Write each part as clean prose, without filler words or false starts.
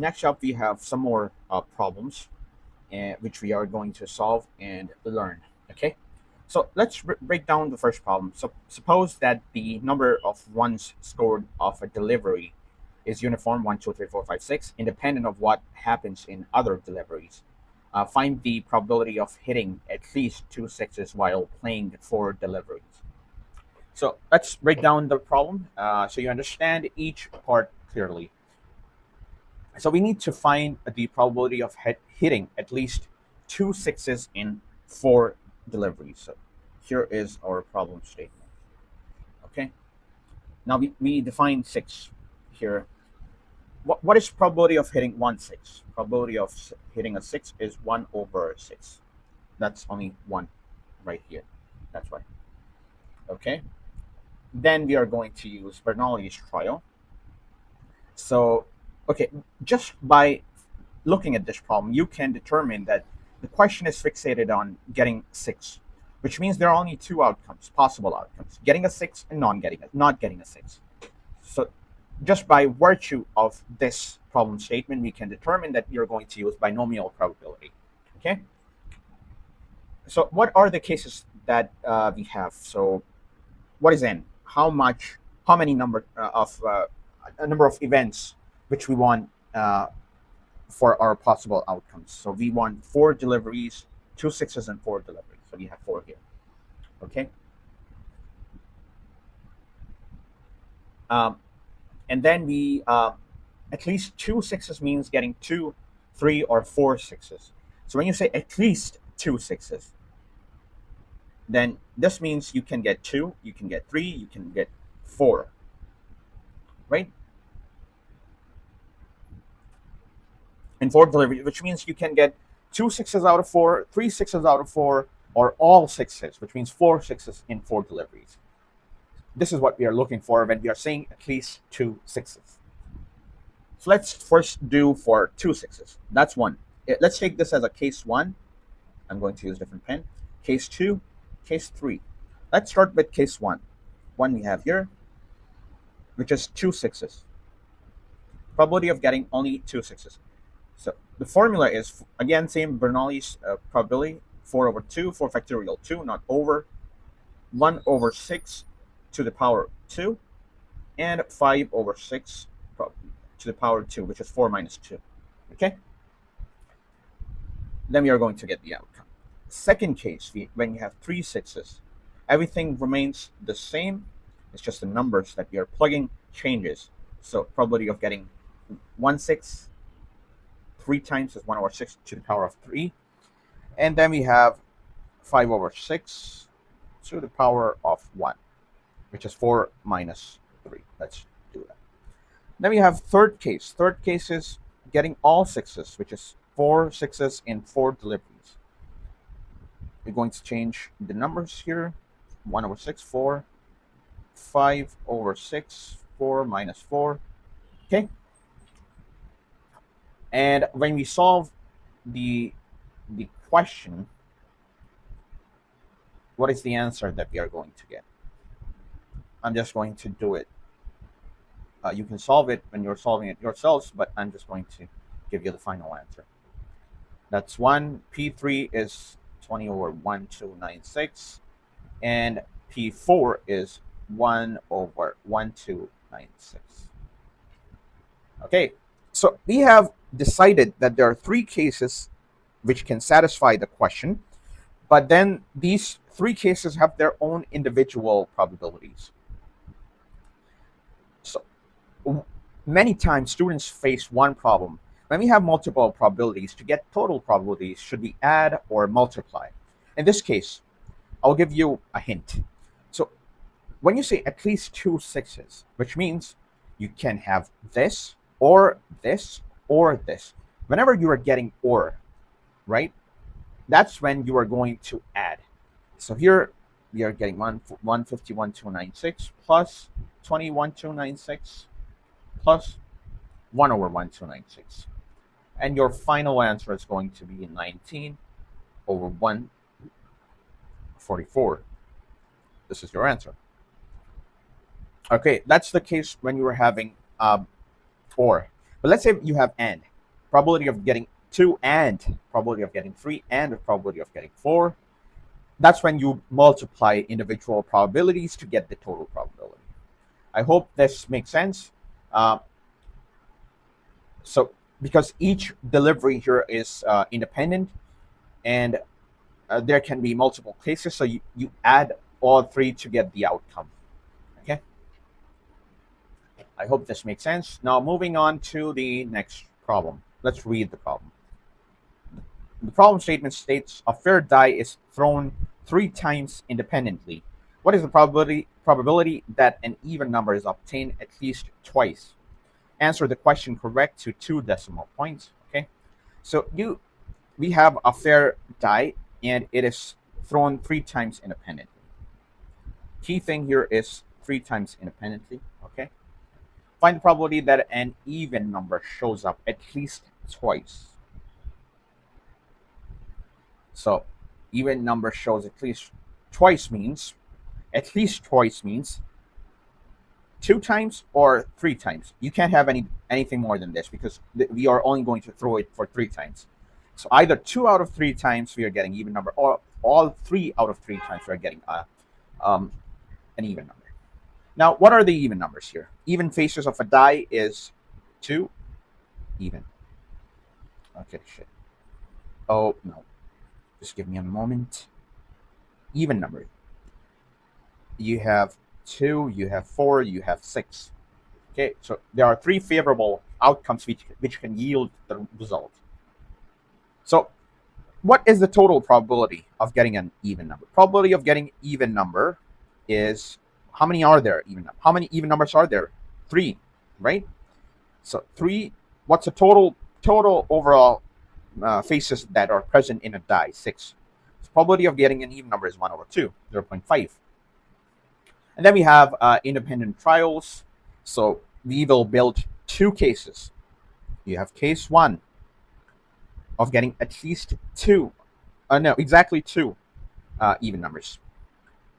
Next up, we have some more problems which we are going to solve and learn. Okay, so let's break down the first problem. So suppose that the number of runs scored of a delivery is uniform 1, 2, 3, 4, 5, 6, independent of what happens in other deliveries. Find the probability of hitting at least two sixes while playing four deliveries. So let's break down the problem so you understand each part clearly. So we need to find the probability of hitting at least two sixes in four deliveries. So here is our problem statement. Okay. Now we define six here. What is probability of hitting one six? Probability of hitting a six is 1/6. That's only one right here. That's right. Okay. Then we are going to use Bernoulli's trial. So, okay, just by looking at this problem, you can determine that the question is fixated on getting six, which means there are only two outcomes, possible outcomes: getting a six and not getting a six. So, just by virtue of this problem statement, we can determine that you're going to use binomial probability. Okay. So, what are the cases that we have? So, what is n? How many number of a number of events which we want for our possible outcomes. So we want four deliveries, two sixes, and four deliveries. So we have four here. Okay. Um, and then we at least two sixes means getting two, three, or four sixes. So when you say at least two sixes, then this means you can get two, you can get three, you can get four, right? And four deliveries, which means you can get two sixes out of four, three sixes out of four, or all sixes, which means four sixes in four deliveries. This is what we are looking for when we are saying at least two sixes. So let's first do for two sixes. That's one. Let's take this as a case one. I'm going to use a different pen. Case two, case three. Let's start with case one. One we have here, which is two sixes. Probability of getting only two sixes. So the formula is, again, same Bernoulli's probability, 4/2, 4 factorial 2, not over, 1/6 to the power 2, and 5/6 to the power 2, which is 4 minus 2. Okay? Then we are going to get the outcome. Second case, when you have three sixes, everything remains the same. It's just the numbers that we are plugging changes. So probability of getting 1 6 three times is 1/6 to the power of 3. And then we have 5/6 to the power of 1, which is 4 minus 3. Let's do that. Then we have third case. Third case is getting all sixes, which is four sixes in four deliveries. We're going to change the numbers here. 1/6, 4. 5/6, 4 minus 4. Okay. And when we solve the question, what is the answer that we are going to get? I'm just going to do it. You can solve it when you're solving it yourselves, but I'm just going to give you the final answer. That's 1. P3 is 20/1296, and P4 is 1/1296. Okay, so we have decided that there are three cases which can satisfy the question, but then these three cases have their own individual probabilities. So many times students face one problem. When we have multiple probabilities, to get total probabilities, should we add or multiply? In this case, I'll give you a hint. So when you say at least two sixes, which means you can have this, or this, or this. Whenever you are getting or, right, that's when you are going to add. So here we are getting 151,296 plus 20,1,296 plus 1/1,296. And your final answer is going to be 19/144. This is your answer. Okay, that's the case when you are having or. But let's say you have and. probability of getting 2 and probability of getting 3 and probability of getting 4. That's when you multiply individual probabilities to get the total probability. I hope this makes sense. So because each delivery here is independent, and there can be multiple cases, so you add all three to get the outcome. Okay, I hope this makes sense. Now moving on to the next problem. Let's read the problem. The problem statement states a fair die is thrown 3 times independently. What is the probability that an even number is obtained at least twice? Answer the question correct to 2 decimal points. Okay, so we have a fair die and it is thrown 3 times independently. Key thing here is 3 times independently. Okay, find the probability that an even number shows up at least twice. So even number shows at least twice means 2 times or 3 times. You can't have anything more than this because we are only going to throw it for 3 times. So either 2 out of 3 times we are getting even number, or all 3 out of 3 times we are getting an even number. Now, what are the even numbers here? Even faces of a die is 2, even. Okay, shit. Oh, no. Just give me a moment. Even number. You have 2, you have 4, you have 6. Okay, so there are 3 favorable outcomes which can yield the result. So what is the total probability of getting an even number? Probability of getting even number is, how many are there even? How many even numbers are there? 3, right? So 3, what's the total overall faces that are present in a die? 6. So probability of getting an even number is 1 over 2, 0.5. And then we have independent trials. So we will build 2 cases. You have case 1 of getting at least 2, exactly 2 even numbers.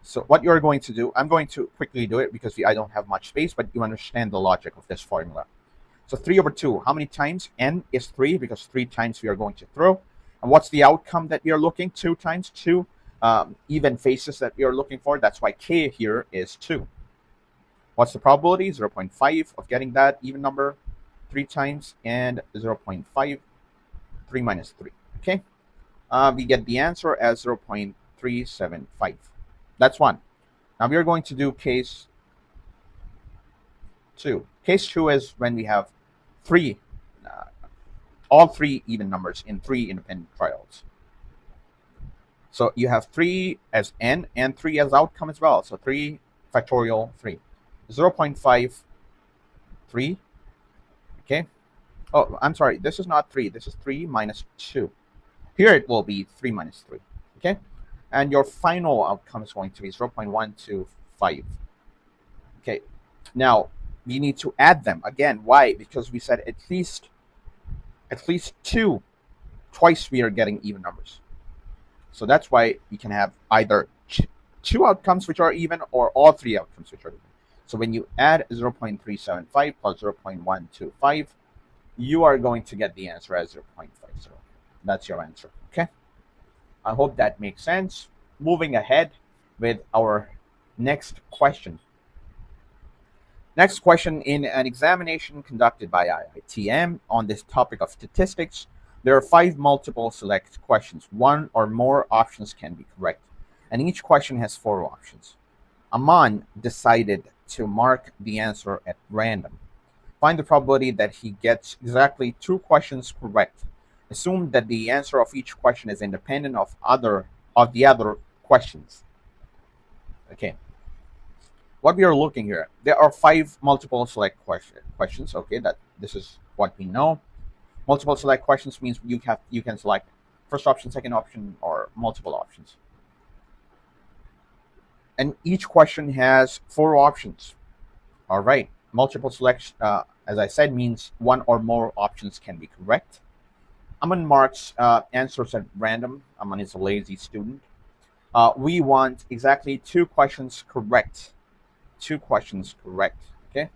So what you're going to do, I'm going to quickly do it because I don't have much space, but you understand the logic of this formula. So 3 over 2, how many times? N is 3 because 3 times we are going to throw. And what's the outcome that we are looking? 2 times 2 even faces that we are looking for. That's why K here is 2. What's the probability? 0.5 of getting that even number 3 times, and 0.5, 3 minus 3. Okay, we get the answer as 0.375. That's 1. Now we are going to do case 2. Case 2 is when we have 3, all 3 even numbers in 3 independent trials. So you have 3 as n and 3 as outcome as well. So 3 factorial 3. 0.5, 3. Okay. Oh, I'm sorry. This is not 3. This is 3 minus 2. Here it will be 3 minus 3. Okay. And your final outcome is going to be 0.125. Okay. Now, we need to add them. Again, why? Because we said at least 2. Twice we are getting even numbers. So that's why we can have either 2 outcomes which are even or all 3 outcomes which are even. So when you add 0.375 plus 0.125, you are going to get the answer as 0.50. That's your answer. Okay. I hope that makes sense. Moving ahead with our next question. Next question, in an examination conducted by IITM on this topic of statistics, there are 5 multiple select questions. 1 or more options can be correct, and each question has 4 options. Aman decided to mark the answer at random. Find the probability that he gets exactly 2 questions correct. Assume that the answer of each question is independent of the other questions. Okay. What we are looking here, there are 5 multiple select questions. Okay, that this is what we know. Multiple select questions means you can select first option, second option, or multiple options. And each question has 4 options. All right. Multiple selection, as I said, means 1 or more options can be correct. Aman marks answers at random. Aman is a lazy student. We want exactly 2 questions correct. 2 questions correct. Okay.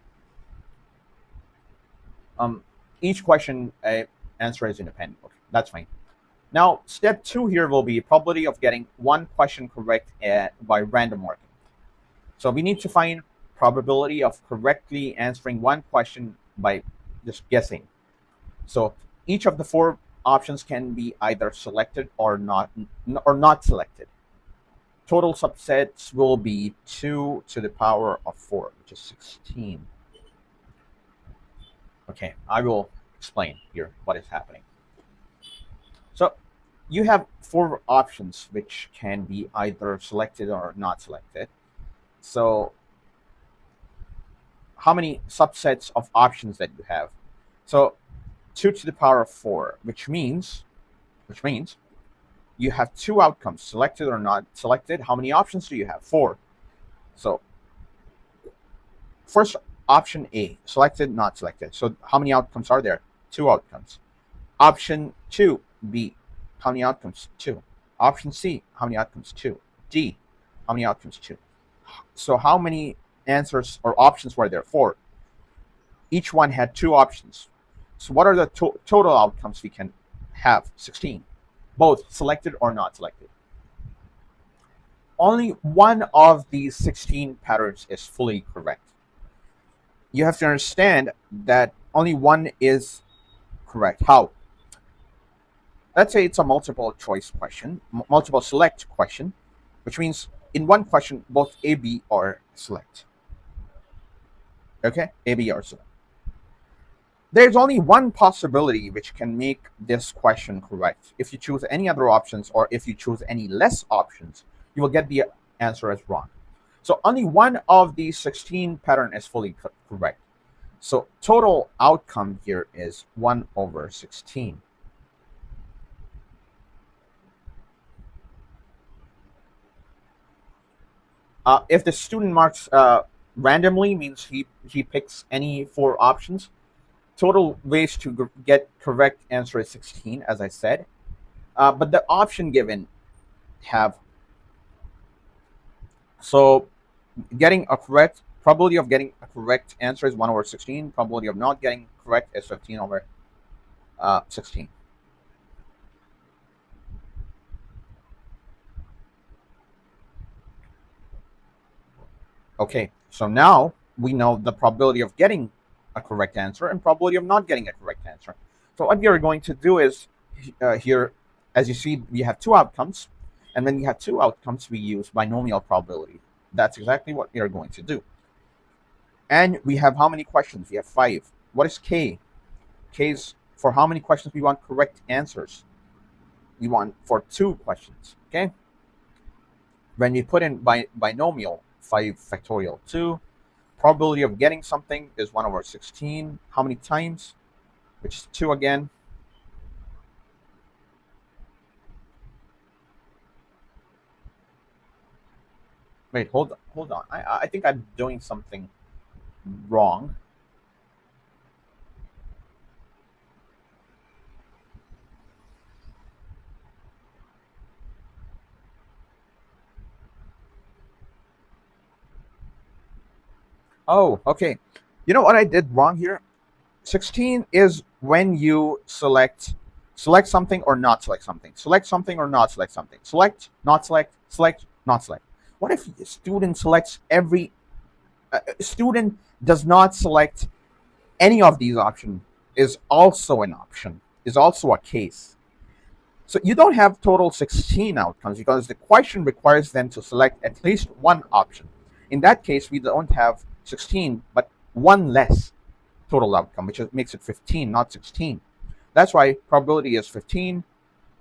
Each question answer is independent. Okay, that's fine. Now, step 2 here will be probability of getting one question correct by random marking. So we need to find probability of correctly answering one question by just guessing. So each of the 4 options can be either selected or not selected. Total subsets will be 2 to the power of 4, which is 16. Okay, I will explain here what is happening. So you have 4 options which can be either selected or not selected. So how many subsets of options that you have? So 2 to the power of 4, which means you have 2 outcomes, selected or not selected. How many options do you have? 4. So first option A, selected, not selected. So how many outcomes are there? 2 outcomes. Option 2, B, how many outcomes? 2. Option C, how many outcomes? 2. D, how many outcomes? 2. So how many answers or options were there? 4. Each one had 2 options. So what are the total outcomes we can have? 16. Both selected or not selected. Only one of these 16 patterns is fully correct. You have to understand that only one is correct. How? Let's say it's a multiple choice question, multiple select question, which means in one question, both A, B are select. Okay? A, B are select. There's only one possibility which can make this question correct. If you choose any other options or if you choose any less options, you will get the answer as wrong. So only one of these 16 pattern is fully correct. So total outcome here is 1 over 16. If the student marks randomly, means he picks any 4 options. Total ways to get correct answer is 16, as I said. But the option given have, so getting a correct, probability of getting a correct answer is 1 over 16. Probability of not getting correct is 15 over 16. Okay, so now we know the probability of getting a correct answer and probability of not getting a correct answer. So what we are going to do is here, as you see, we have 2 outcomes, and when we have 2 outcomes, we use binomial probability. That's exactly what we are going to do. And we have how many questions? We have 5. What is K? K is for how many questions we want correct answers. We want for 2 questions. Okay. When we put in binomial, 5 factorial 2, probability of getting something is 1 over 16. How many times? Which is 2 again. Wait, hold on. I think I'm doing something wrong. Oh, okay. You know what I did wrong here? 16 is when you select something or not select something. Select something or not select something. Select, not select, select, not select. What if a student selects every student does not select any of these options is also an option, is also a case. So you don't have total 16 outcomes because the question requires them to select at least one option. In that case, we don't have 16, but one less total outcome, which makes it 15, not 16. That's why probability is 15,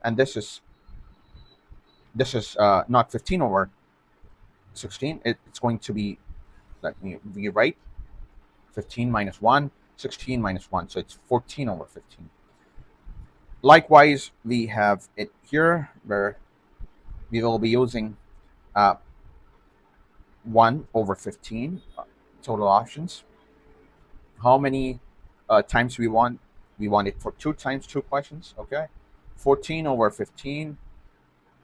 and this is not 15 over 16. It's going to be, let me rewrite, 15 minus 1, 16 minus 1, so it's 14 over 15. Likewise, we have it here where we will be using 1 over 15 total options. How many times we want? We want it for 2 times 2 questions. Okay, 14 over 15.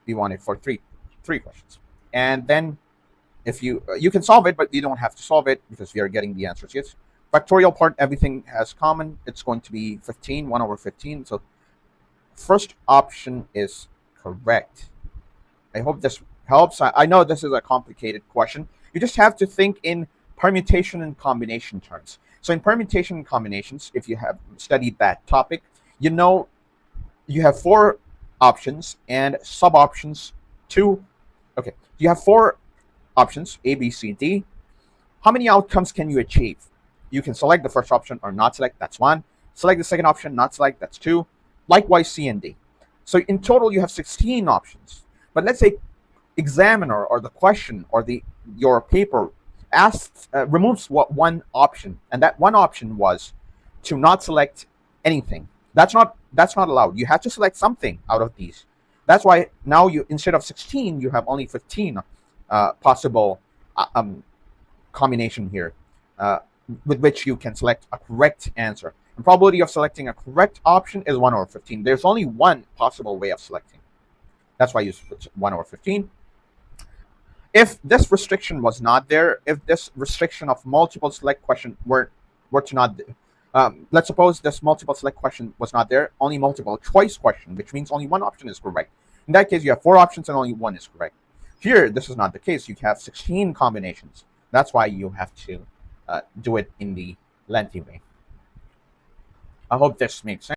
We want it for three questions. And then if you can solve it, but you don't have to solve it because we are getting the answers. Yes. Factorial part, everything has common. It's going to be 15, 1 over 15. So first option is correct. I hope this helps. I know this is a complicated question. You just have to think in permutation and combination terms. So in permutation and combinations, if you have studied that topic, you know you have 4 options and sub options 2. Okay, you have 4 options, A, B, C, D. How many outcomes can you achieve? You can select the first option or not select, that's 1. Select the second option, not select, that's 2. Likewise, C and D. So in total, you have 16 options. But let's say examiner or the question or your paper asks removes one option, and that one option was to not select anything. That's not allowed. You have to select something out of these. That's why now you, instead of 16, you have only 15 possible combination here with which you can select a correct answer. The probability of selecting a correct option is 1 over 15. There's only one possible way of selecting. That's why you put 1 over 15. If this restriction was not there, if this restriction of multiple select question were to not, let's suppose this multiple select question was not there, only multiple choice question, which means only one option is correct. In that case, you have 4 options and only one is correct. Here, this is not the case. You have 16 combinations. That's why you have to do it in the lengthy way. I hope this makes sense.